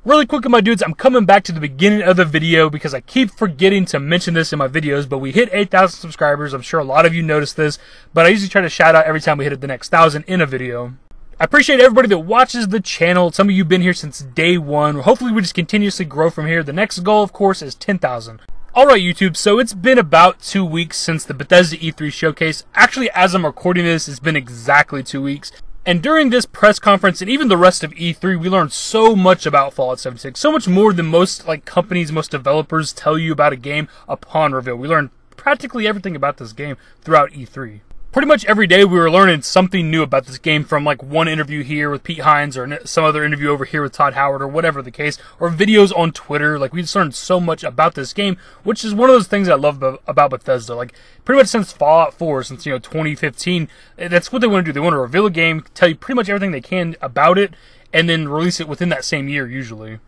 Really quick, my dudes, I'm coming back to the beginning of the video because I keep forgetting to mention this in my videos, but we hit 8,000 subscribers. I'm sure a lot of you noticed this, but I usually try to shout out every time we hit the next 1,000 in a video. I appreciate everybody that watches the channel. Some of you have been here since day one. Hopefully we just continuously grow from here. The next goal, of course, is 10,000. Alright YouTube, so it's been about 2 weeks since the Bethesda E3 showcase. Actually, as I'm recording this, it's been exactly 2 weeks. And during this press conference, and even the rest of E3, we learned so much about Fallout 76. So much more than most companies, most developers tell you about a game upon reveal. We learned practically everything about this game throughout E3. Pretty much every day we were learning something new about this game, from one interview here with Pete Hines or some other interview over here with Todd Howard or whatever the case, or videos on Twitter. We just learned so much about this game, which is one of those things I love about Bethesda. Pretty much since Fallout 4, since 2015, that's what they want to do. They want to reveal a game, tell you pretty much everything they can about it, and then release it within that same year usually.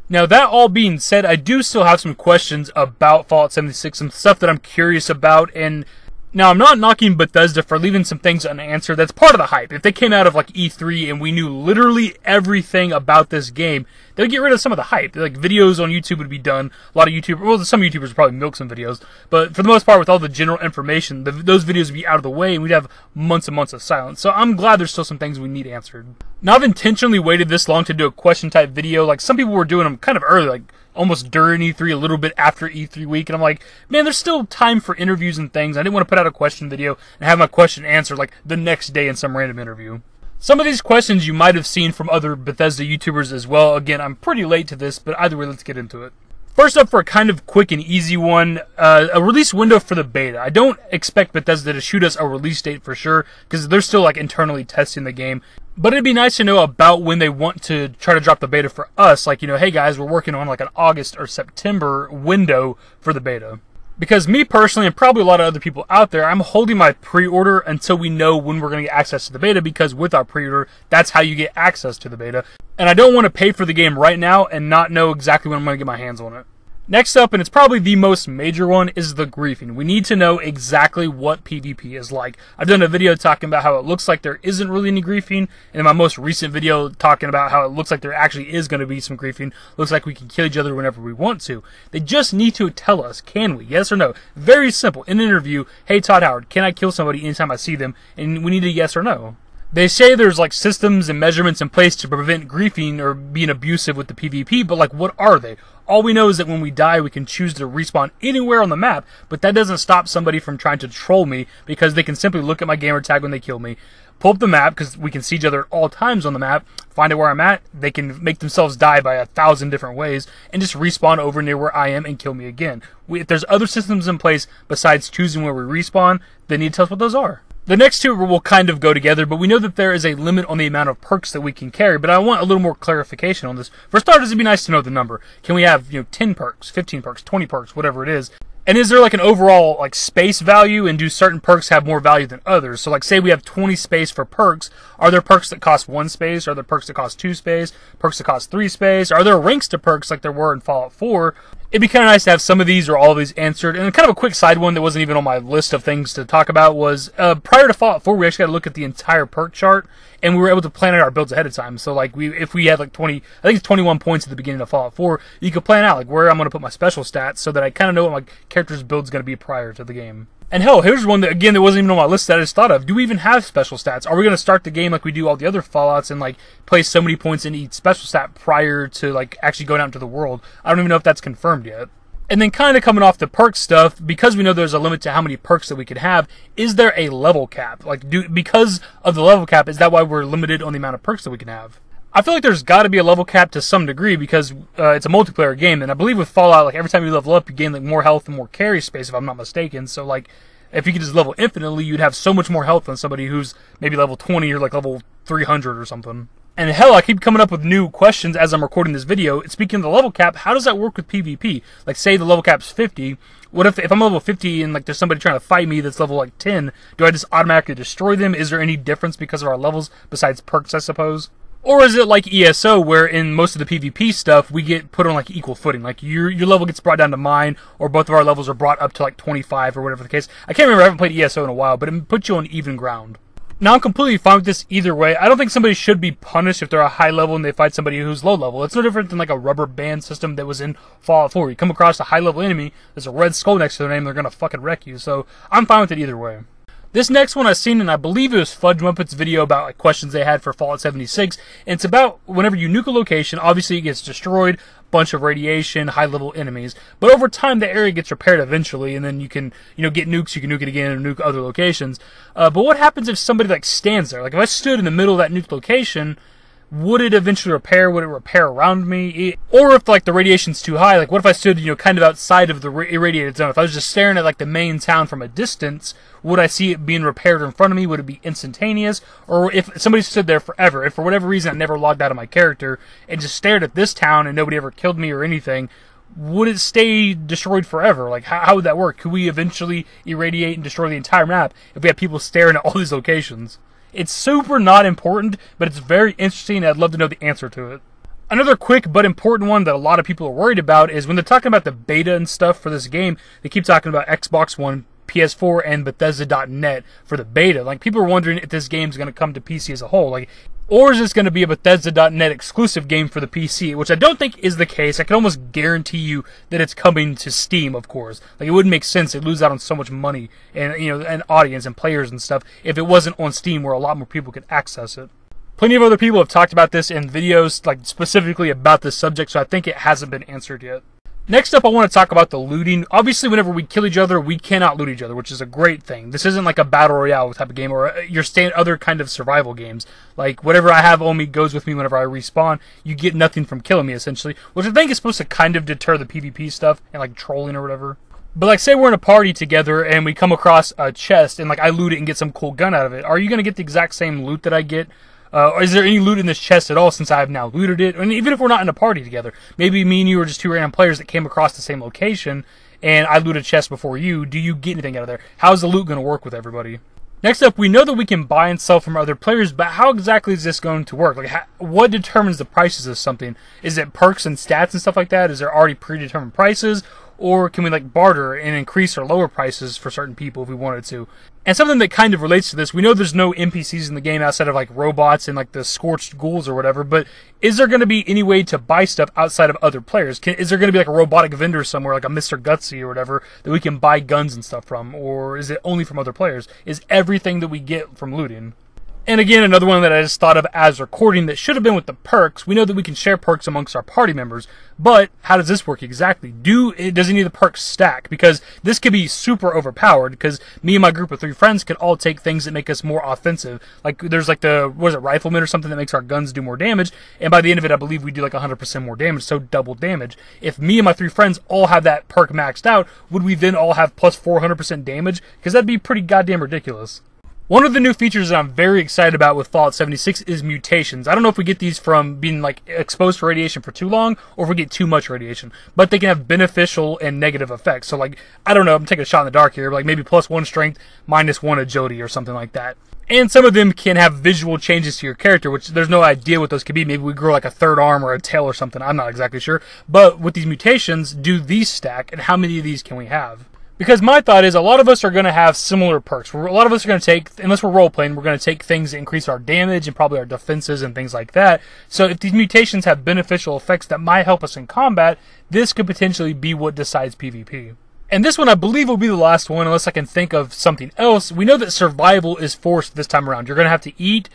Now, that all being said, I do still have some questions about Fallout 76, some stuff that I'm curious about, and now, I'm not knocking Bethesda for leaving some things unanswered. That's part of the hype. If they came out of E3 and we knew literally everything about this game, they would get rid of some of the hype. Videos on YouTube would be done. A lot of YouTubers, well, some YouTubers would probably milk some videos, but for the most part, with all the general information, those videos would be out of the way, and we'd have months and months of silence. So I'm glad there's still some things we need answered. Now, I've intentionally waited this long to do a question-type video. Some people were doing them kind of early, almost during E3, a little bit after E3 week, and I'm like, man, there's still time for interviews and things. I didn't want to put out a question video and have my question answered the next day in some random interview. Some of these questions you might have seen from other Bethesda YouTubers as well. Again, I'm pretty late to this, but either way, let's get into it. First up, for a kind of quick and easy one, a release window for the beta. I don't expect Bethesda to shoot us a release date for sure, because they're still internally testing the game. But it'd be nice to know about when they want to try to drop the beta for us. Hey guys, we're working on an August or September window for the beta. Because me personally, and probably a lot of other people out there, I'm holding my pre-order until we know when we're going to get access to the beta, because with our pre-order, that's how you get access to the beta. And I don't want to pay for the game right now and not know exactly when I'm going to get my hands on it. Next up, and it's probably the most major one, is the griefing. We need to know exactly what PvP is like. I've done a video talking about how it looks like there isn't really any griefing, and in my most recent video talking about how it looks like there actually is going to be some griefing. Looks like we can kill each other whenever we want to. They just need to tell us, can we? Yes or no? Very simple. In an interview, hey Todd Howard, can I kill somebody anytime I see them? And we need a yes or no. They say there's systems and measurements in place to prevent griefing or being abusive with the PvP, but what are they? All we know is that when we die, we can choose to respawn anywhere on the map, but that doesn't stop somebody from trying to troll me, because they can simply look at my gamer tag when they kill me, pull up the map, because we can see each other at all times on the map, find out where I'm at, they can make themselves die by 1,000 different ways, and just respawn over near where I am and kill me again. If there's other systems in place besides choosing where we respawn, they need to tell us what those are. The next two will kind of go together, but we know that there is a limit on the amount of perks that we can carry, but I want a little more clarification on this. For starters, it'd be nice to know the number. Can we have, 10 perks, 15 perks, 20 perks, whatever it is? And is there an overall space value, and do certain perks have more value than others? So say we have 20 space for perks. Are there perks that cost 1 space? Are there perks that cost 2 space? Perks that cost 3 space? Are there ranks to perks like there were in Fallout 4? It'd be kind of nice to have some of these or all of these answered. And kind of a quick side one that wasn't even on my list of things to talk about was, prior to Fallout 4, we actually got to look at the entire perk chart, and we were able to plan out our builds ahead of time. So if we had 20, I think it's 21 points at the beginning of Fallout 4, you could plan out where I'm going to put my special stats so that I kind of know what my character's build's going to be prior to the game. And hell, here's one that, again, that wasn't even on my list that I just thought of. Do we even have special stats? Are we going to start the game like we do all the other Fallouts and place so many points in each special stat prior to actually going out into the world? I don't even know if that's confirmed yet. And then kind of coming off the perk stuff, because we know there's a limit to how many perks that we could have, is there a level cap? Because of the level cap, is that why we're limited on the amount of perks that we can have? I feel like there's got to be a level cap to some degree, because it's a multiplayer game, and I believe with Fallout, every time you level up, you gain more health and more carry space, if I'm not mistaken. So if you could just level infinitely, you'd have so much more health than somebody who's maybe level 20 or level 300 or something. And hell, I keep coming up with new questions as I'm recording this video. Speaking of the level cap, how does that work with PvP? Say the level cap's 50. What if I'm level 50 and there's somebody trying to fight me that's level 10? Do I just automatically destroy them? Is there any difference because of our levels besides perks, I suppose? Or is it like ESO, where in most of the PvP stuff, we get put on equal footing? Your level gets brought down to mine, or both of our levels are brought up to 25 or whatever the case. I can't remember, I haven't played ESO in a while, but it puts you on even ground. Now, I'm completely fine with this either way. I don't think somebody should be punished if they're a high level and they fight somebody who's low level. It's no different than like a rubber band system that was in Fallout 4. You come across a high level enemy, there's a red skull next to their name, they're gonna fucking wreck you. So I'm fine with it either way. This next one I've seen, and I believe it was Fudge Muppet's video about like questions they had for Fallout 76. And it's about whenever you nuke a location, obviously it gets destroyed, bunch of radiation, high-level enemies. But over time, the area gets repaired eventually, and then you can, get nukes, you can nuke it again and nuke other locations. But what happens if somebody like stands there? Like if I stood in the middle of that nuked location, would it eventually repair? Would it repair around me? Or if like the radiation's too high, like what if I stood, kind of outside of the irradiated zone? If I was just staring at like the main town from a distance, would I see it being repaired in front of me? Would it be instantaneous? Or if somebody stood there forever, if for whatever reason I never logged out of my character and just stared at this town and nobody ever killed me or anything, would it stay destroyed forever? Like how would that work? Could we eventually irradiate and destroy the entire map if we had people staring at all these locations? It's super not important, but it's very interesting, and I'd love to know the answer to it. Another quick but important one that a lot of people are worried about is when they're talking about the beta and stuff for this game, they keep talking about Xbox One, PS4, and Bethesda.net for the beta. Like, people are wondering if this game's going to come to PC as a whole. Or is this going to be a Bethesda.net exclusive game for the PC, which I don't think is the case. I can almost guarantee you that it's coming to Steam, of course. Like, it wouldn't make sense. They'd lose out on so much money and, and audience and players and stuff if it wasn't on Steam where a lot more people could access it. Plenty of other people have talked about this in videos, like, specifically about this subject, so I think it hasn't been answered yet. Next up, I want to talk about the looting. Obviously, whenever we kill each other, we cannot loot each other, which is a great thing. This isn't like a battle royale type of game or your other kind of survival games. Like, whatever I have on me goes with me whenever I respawn. You get nothing from killing me, essentially, which I think is supposed to kind of deter the PvP stuff and, like, trolling or whatever. But, like, say we're in a party together and we come across a chest and, like, I loot it and get some cool gun out of it. Are you going to get the exact same loot that I get? Or is there any loot in this chest at all since I have now looted it? And even if we're not in a party together, maybe me and you are just two random players that came across the same location, and I looted a chest before you. Do you get anything out of there? How's the loot going to work with everybody? Next up, we know that we can buy and sell from other players, but how exactly is this going to work? Like, what determines the prices of something? Is it perks and stats and stuff like that? Is there already predetermined prices? Or can we, like, barter and increase or lower prices for certain people if we wanted to? And something that kind of relates to this, we know there's no NPCs in the game outside of, like, robots and, like, the scorched ghouls or whatever, but is there going to be any way to buy stuff outside of other players? Is there going to be, like, a robotic vendor somewhere, like a Mr. Gutsy or whatever, that we can buy guns and stuff from? Or is it only from other players? Is everything that we get from looting? And again, another one that I just thought of as recording that should have been with the perks. We know that we can share perks amongst our party members, but how does this work exactly? Does any of the perks stack? Because this could be super overpowered, because me and my group of 3 friends could all take things that make us more offensive. Like, there's like rifleman or something that makes our guns do more damage, and by the end of it, I believe we do like 100% more damage, so double damage. If me and my 3 friends all have that perk maxed out, would we then all have plus 400% damage? Because that'd be pretty goddamn ridiculous. One of the new features that I'm very excited about with Fallout 76 is mutations. I don't know if we get these from being like exposed to radiation for too long or if we get too much radiation, but they can have beneficial and negative effects. So, like, I don't know, I'm taking a shot in the dark here, but like maybe +1 strength, -1 agility or something like that. And some of them can have visual changes to your character, which there's no idea what those could be. Maybe we grow like a 3rd arm or a tail or something. I'm not exactly sure. But with these mutations, do these stack, and how many of these can we have? Because my thought is a lot of us are going to have similar perks. A lot of us are going to take, unless we're role-playing, we're going to take things that increase our damage and probably our defenses and things like that. So if these mutations have beneficial effects that might help us in combat, this could potentially be what decides PvP. And this one I believe will be the last one unless I can think of something else. We know that survival is forced this time around. You're going to have to eat,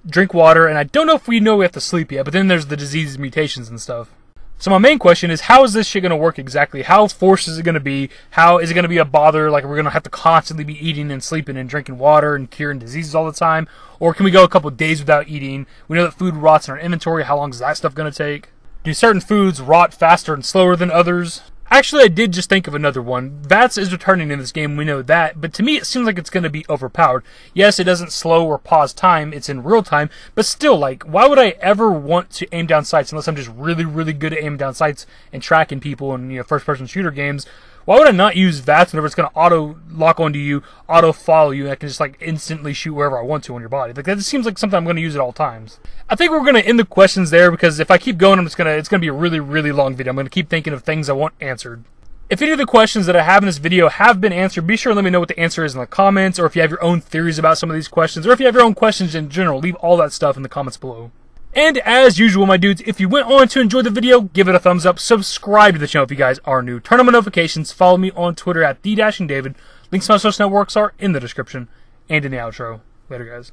drink water, and I don't know if we know we have to sleep yet, but then there's the diseases, mutations, and stuff. So my main question is, how is this shit going to work exactly? How forced is it going to be? How is it going to be a bother? Like, we're going to have to constantly be eating and sleeping and drinking water and curing diseases all the time? Or can we go a couple of days without eating? We know that food rots in our inventory. How long is that stuff going to take? Do certain foods rot faster and slower than others? Actually, I did just think of another one. VATS is returning in this game, we know that, but to me it seems like it's going to be overpowered. Yes, it doesn't slow or pause time, it's in real time, but still, like, why would I ever want to aim down sights unless I'm just really, really good at aiming down sights and tracking people in, first-person shooter games? Why would I not use VATS whenever it's going to auto-lock onto you, auto-follow you, and I can just, like, instantly shoot wherever I want to on your body? Like, that just seems like something I'm going to use at all times. I think we're going to end the questions there, because if I keep going, it's going to be a really, really long video. I'm going to keep thinking of things I want answered. If any of the questions that I have in this video have been answered, be sure to let me know what the answer is in the comments, or if you have your own theories about some of these questions, or if you have your own questions in general, leave all that stuff in the comments below. And as usual, my dudes, if you went on to enjoy the video, give it a thumbs up, subscribe to the channel if you guys are new, turn on my notifications, follow me on Twitter at TheDashingDavid. Links to my social networks are in the description and in the outro. Later, guys.